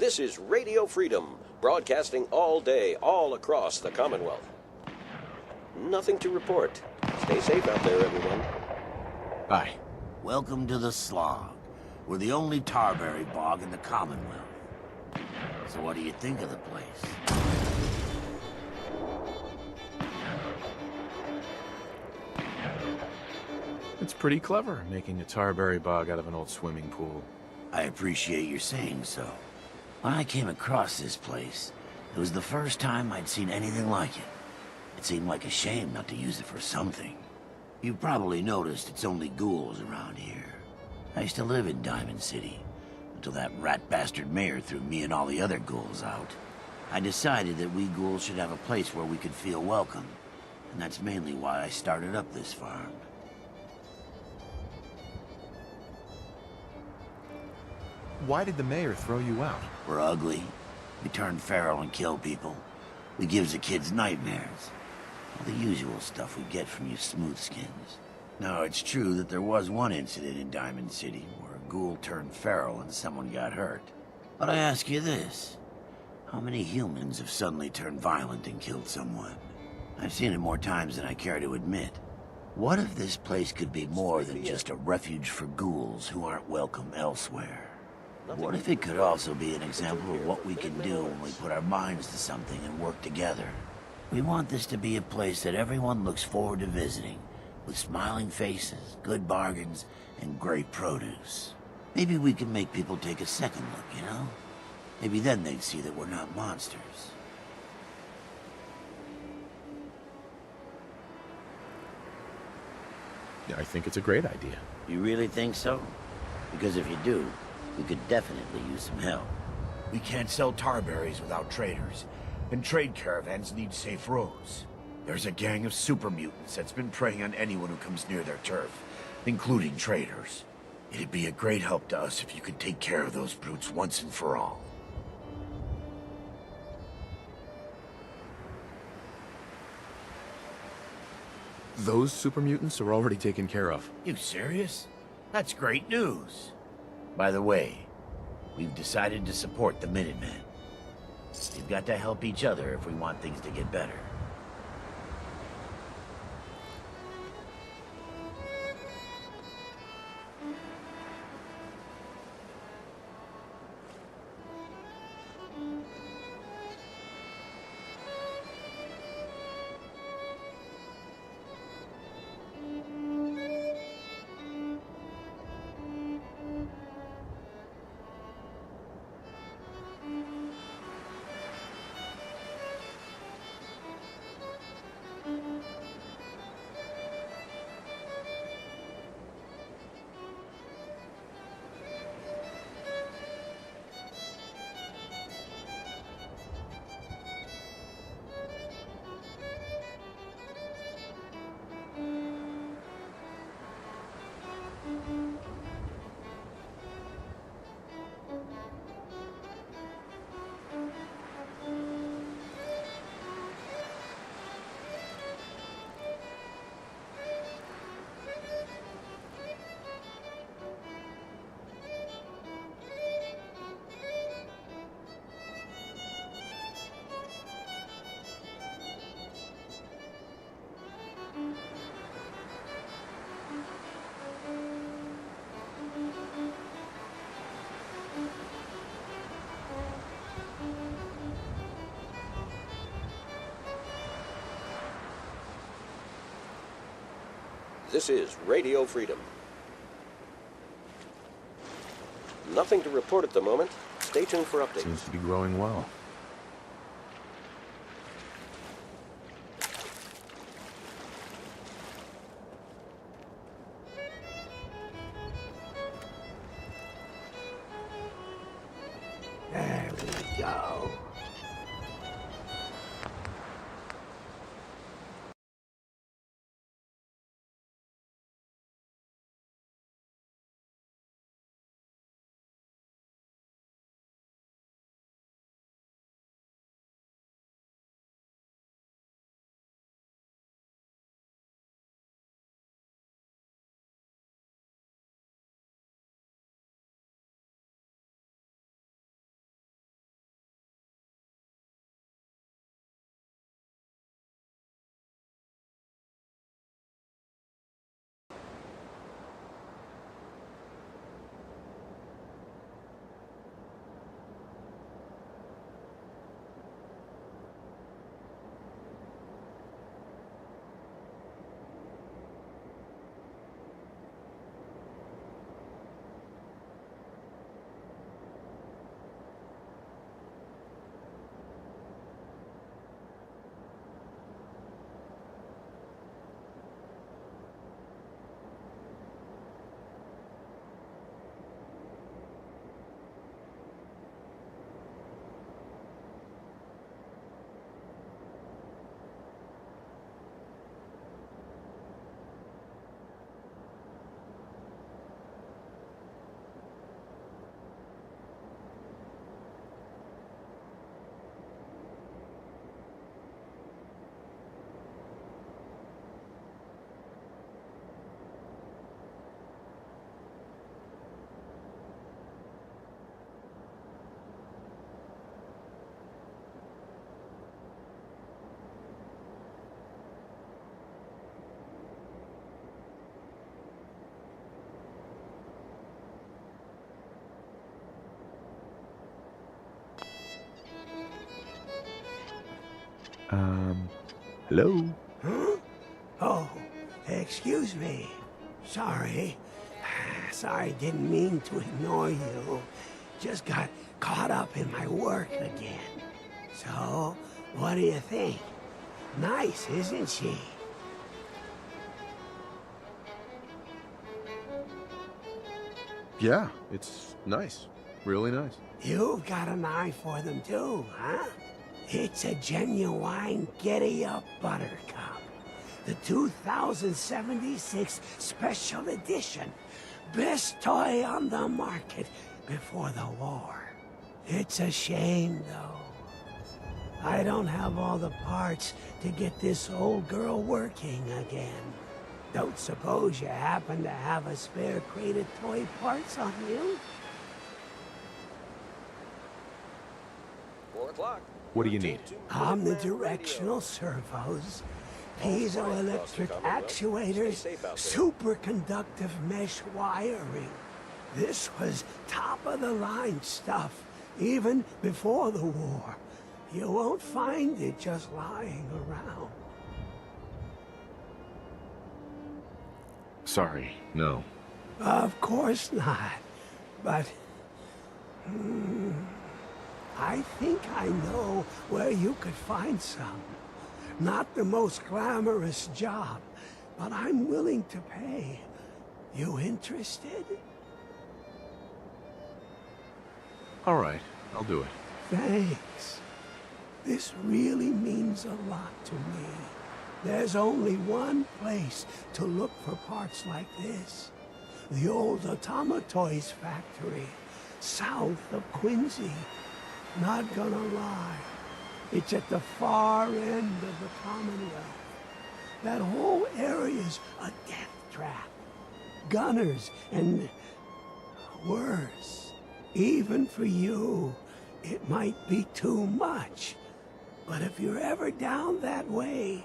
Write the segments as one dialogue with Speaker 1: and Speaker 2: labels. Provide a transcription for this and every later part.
Speaker 1: This is Radio Freedom, broadcasting all day, all across the Commonwealth. Nothing to report. Stay safe out there, everyone.
Speaker 2: Bye.
Speaker 3: Welcome to the Slog. We're the only tarberry bog in the Commonwealth. So what do you think of the place?
Speaker 2: It's pretty clever, making a tarberry bog out of an old swimming pool.
Speaker 3: I appreciate your saying so. When I came across this place, it was the first time I'd seen anything like it. It seemed like a shame not to use it for something. You've probably noticed it's only ghouls around here. I used to live in Diamond City, until that rat bastard mayor threw me and all the other ghouls out. I decided that we ghouls should have a place where we could feel welcome, and that's mainly why I started up this farm.
Speaker 4: Why did the mayor throw you out?
Speaker 3: We're ugly. We turn feral and kill people. We gives the kids nightmares. All the usual stuff we get from you smoothskins. Now, it's true that there was one incident in Diamond City where a ghoul turned feral and someone got hurt. But I ask you this. How many humans have suddenly turned violent and killed someone? I've seen it more times than I care to admit. What if this place could be more than just a refuge for ghouls who aren't welcome elsewhere? What if it could also be an example of what we can do when we put our minds to something and work together? We want this to be a place that everyone looks forward to visiting, with smiling faces, good bargains, and great produce. Maybe we can make people take a second look, you know? Maybe then they'd see that we're not monsters.
Speaker 2: Yeah, I think it's a great idea.
Speaker 3: You really think so? Because if you do, we could definitely use some help.
Speaker 5: We can't sell tarberries without traders, and trade caravans need safe roads. There's a gang of super mutants that's been preying on anyone who comes near their turf, including traders. It'd be a great help to us if you could take care of those brutes once and for all.
Speaker 4: Those super mutants are already taken care of.
Speaker 5: You serious? That's great news. By the way, we've decided to support the Minutemen. We've got to help each other if we want things to get better.
Speaker 1: This is Radio Freedom. Nothing to report at the moment. Stay tuned for updates.
Speaker 2: Seems to be growing well.
Speaker 3: There we go.
Speaker 4: Hello?
Speaker 6: Huh? Oh, excuse me. Sorry. Sorry, didn't mean to ignore you. Just got caught up in my work again. So, what do you think? Nice, isn't she?
Speaker 4: Yeah, it's nice. Really nice.
Speaker 6: You've got an eye for them too, huh? It's a genuine giddy-up buttercup. The 2076 special edition. Best toy on the market before the war. It's a shame, though. I don't have all the parts to get this old girl working again. Don't suppose you happen to have a spare crate of toy parts on you?
Speaker 1: 4 o'clock.
Speaker 2: What do you need?
Speaker 6: Omnidirectional servos, piezoelectric actuators, superconductive mesh wiring. This was top-of-the-line stuff, even before the war. You won't find it just lying around.
Speaker 2: Sorry, no.
Speaker 6: Of course not, but... I think I know where you could find some. Not the most glamorous job, but I'm willing to pay. You interested?
Speaker 2: All right, I'll do it.
Speaker 6: Thanks. This really means a lot to me. There's only one place to look for parts like this. The old Automatoys factory, south of Quincy. Not gonna lie, it's at the far end of the Commonwealth. That whole area's a death trap. Gunners and worse. Even for you, it might be too much. But if you're ever down that way,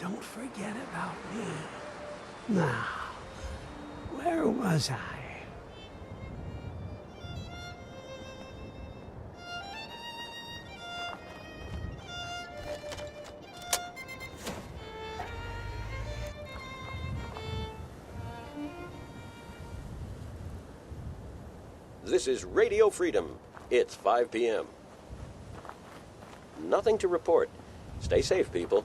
Speaker 6: don't forget about me. Now, where was I?
Speaker 1: This is Radio Freedom. It's 5 p.m. Nothing to report. Stay safe, people.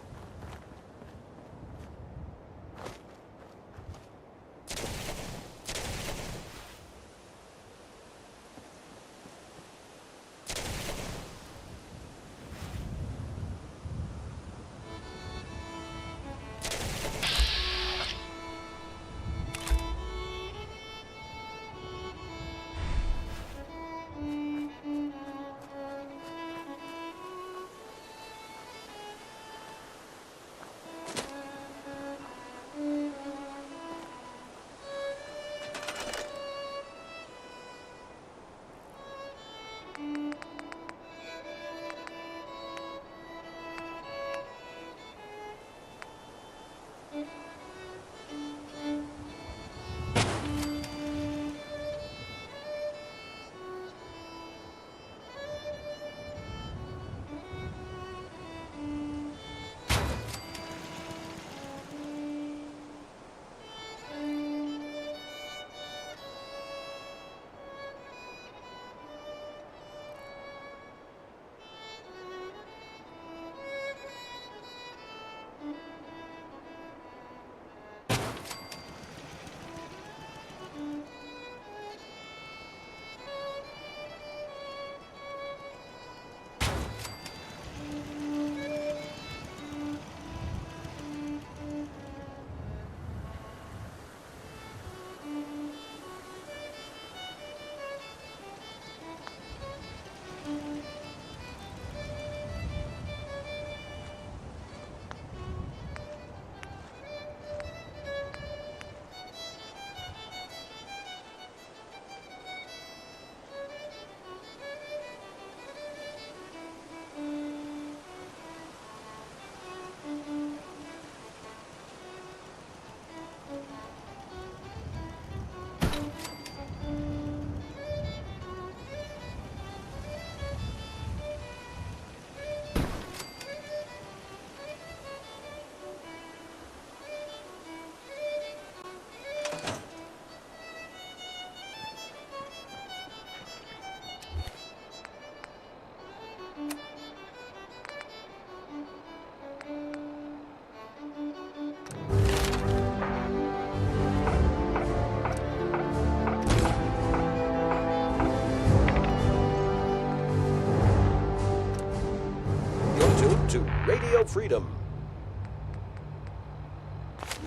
Speaker 1: tuned to Radio Freedom.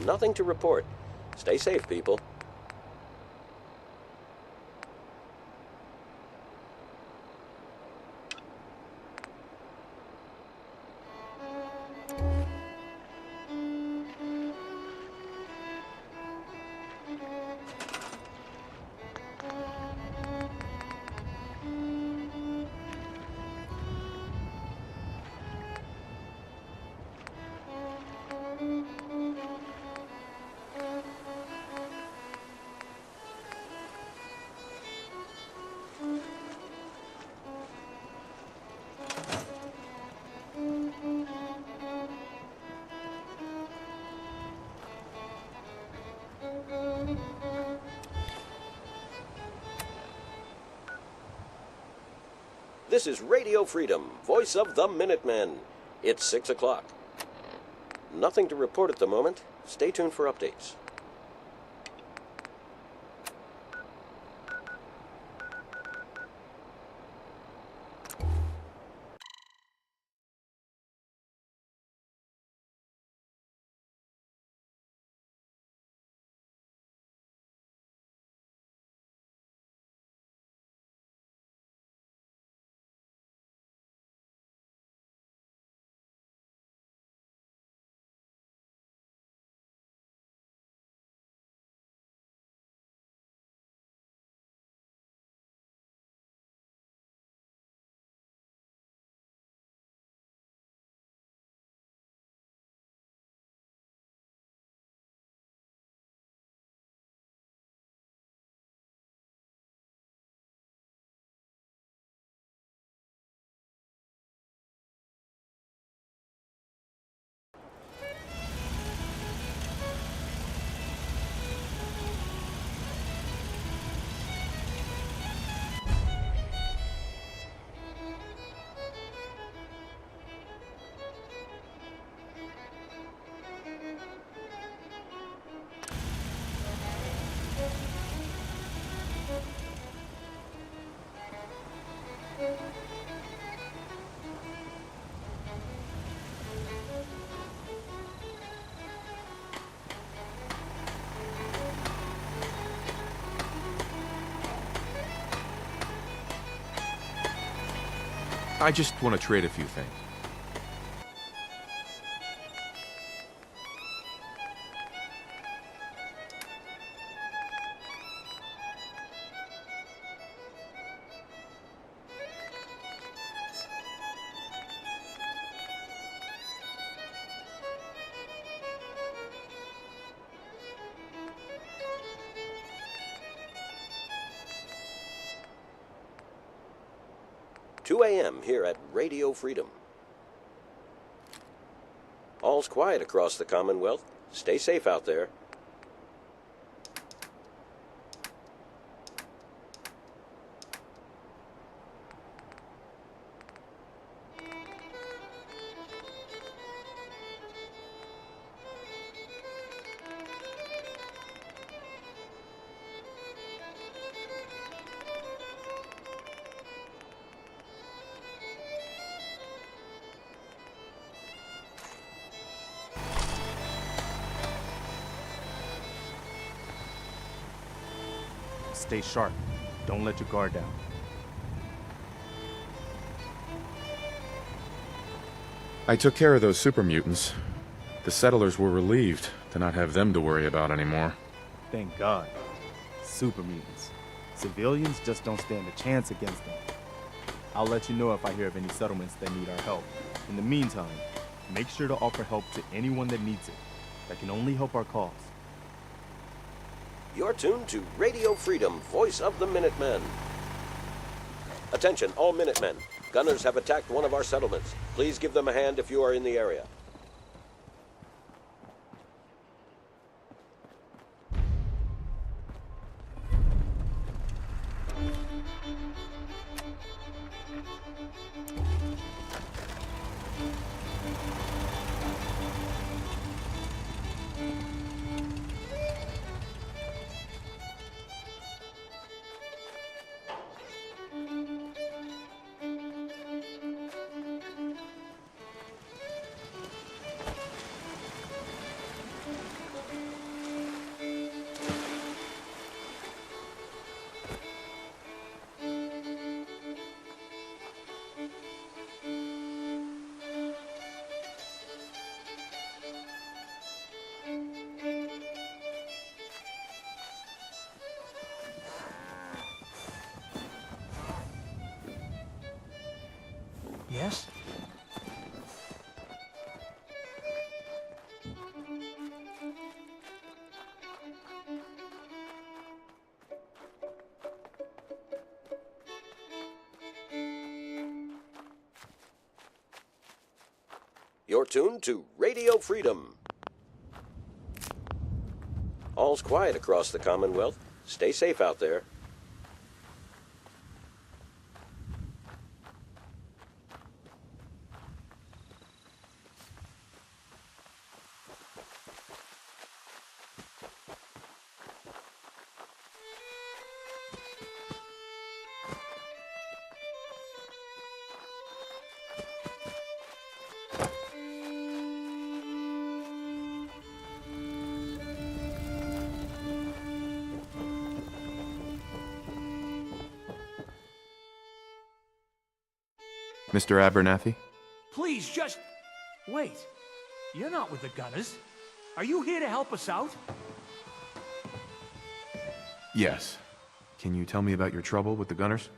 Speaker 1: Nothing to report. Stay safe, people. This is Radio Freedom, voice of the Minutemen. It's 6 o'clock. Nothing to report at the moment. Stay tuned for updates.
Speaker 4: I just want to trade a few things.
Speaker 1: Two a.m. here at Radio Freedom. All's quiet across the Commonwealth. Stay safe out there.
Speaker 7: Stay sharp. Don't let your guard down.
Speaker 4: I took care of those super mutants. The settlers were relieved to not have them to worry about anymore.
Speaker 7: Thank God. Super mutants. Civilians just don't stand a chance against them. I'll let you know if I hear of any settlements that need our help. In the meantime, make sure to offer help to anyone that needs it. That can only help our cause.
Speaker 1: You're tuned to Radio Freedom, voice of the Minutemen. Attention, all Minutemen. Gunners have attacked one of our settlements. Please give them a hand if you are in the area.
Speaker 8: Yes?
Speaker 1: You're tuned to Radio Freedom. All's quiet across the Commonwealth. Stay safe out there.
Speaker 4: Mr. Abernathy?
Speaker 8: Please, just... wait. You're not with the Gunners. Are you here to help us out?
Speaker 4: Yes. Can you tell me about your trouble with the Gunners?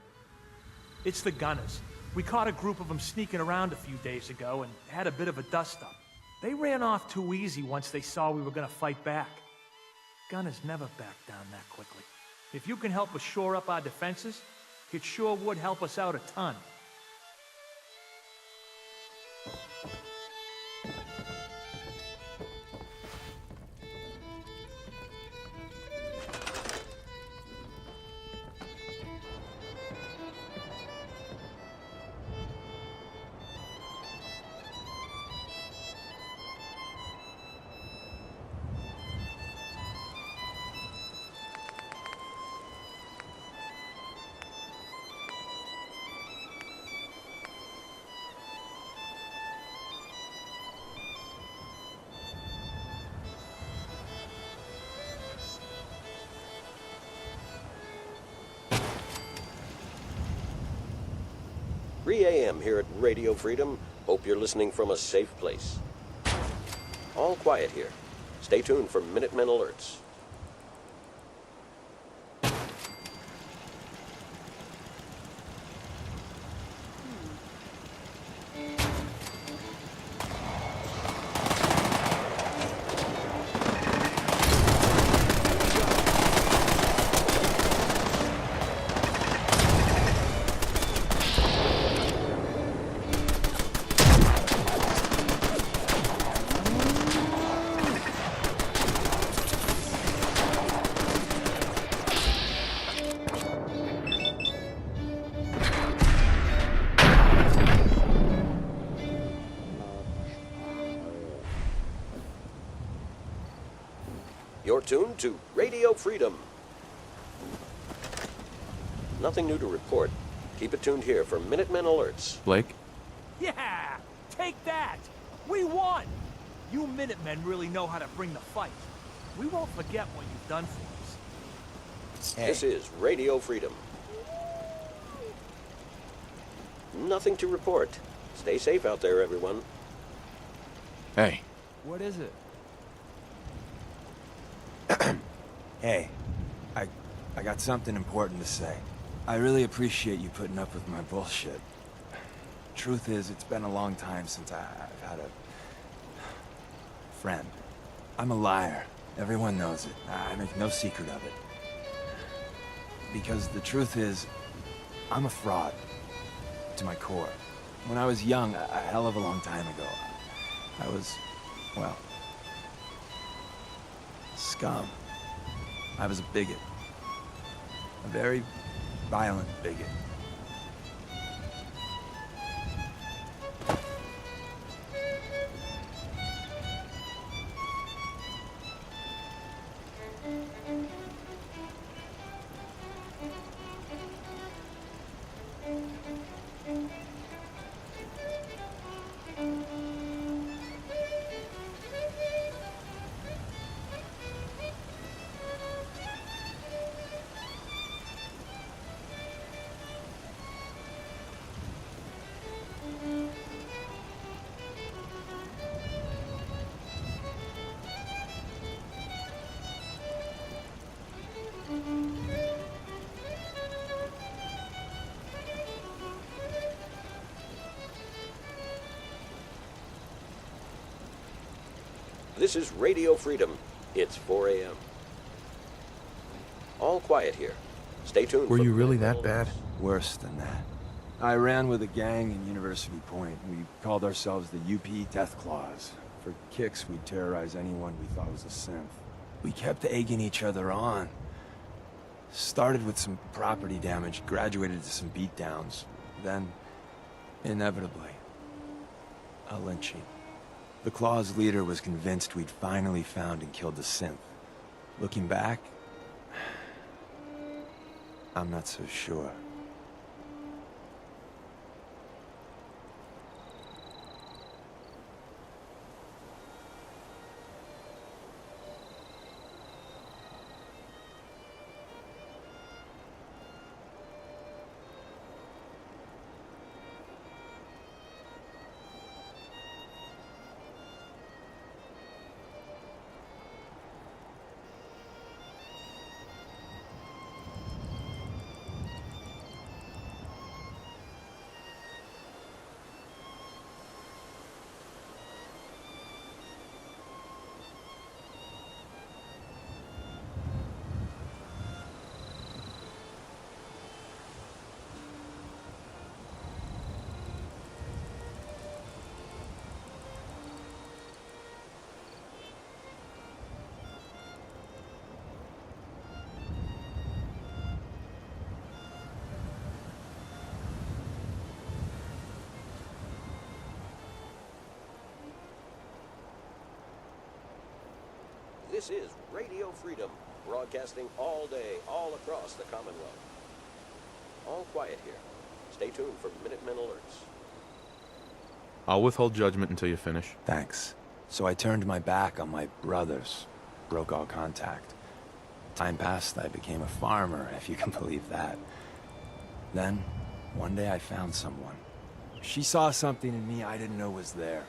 Speaker 8: It's the Gunners. We caught a group of them sneaking around a few days ago and had a bit of a dust-up. They ran off too easy once they saw we were gonna fight back. Gunners never back down that quickly. If you can help us shore up our defenses, it sure would help us out a ton.
Speaker 1: AM here at Radio Freedom. Hope you're listening from a safe place. All quiet here. Stay tuned for Minutemen alerts. You're tuned to Radio Freedom. Nothing new to report. Keep it tuned here for Minutemen alerts.
Speaker 4: Blake?
Speaker 8: Yeah! Take that! We won! You Minutemen really know how to bring the fight. We won't forget what you've done for us.
Speaker 3: Hey.
Speaker 1: This is Radio Freedom. Nothing to report. Stay safe out there, everyone.
Speaker 4: Hey.
Speaker 9: What is it?
Speaker 10: Hey, I got something important to say. I really appreciate you putting up with my bullshit. Truth is, it's been a long time since I've had a friend. I'm a liar. Everyone knows it. I make no secret of it. Because the truth is, I'm a fraud. To my core. When I was young, a hell of a long time ago, I was, well, scum. I was a bigot. A very violent bigot.
Speaker 1: This is Radio Freedom. It's 4 a.m. All quiet here. Stay tuned.
Speaker 2: Were
Speaker 1: for
Speaker 2: you really
Speaker 1: Minute
Speaker 2: that bad?
Speaker 10: Worse than that. I ran with a gang in University Point. We called ourselves the UP Death Claws. For kicks, we'd terrorize anyone we thought was a synth. We kept egging each other on. Started with some property damage, graduated to some beatdowns. Then, inevitably, a lynching. The Claws' leader was convinced we'd finally found and killed the synth. Looking back, I'm not so sure.
Speaker 1: This is Radio Freedom, broadcasting all day, all across the Commonwealth. All quiet here. Stay tuned for Minutemen alerts.
Speaker 4: I'll withhold judgment until you finish.
Speaker 10: Thanks. So I turned my back on my brothers, broke all contact. Time passed, I became a farmer, if you can believe that. Then, one day I found someone. She saw something in me I didn't know was there.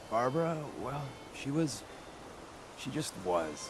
Speaker 10: Barbara, well, she just was.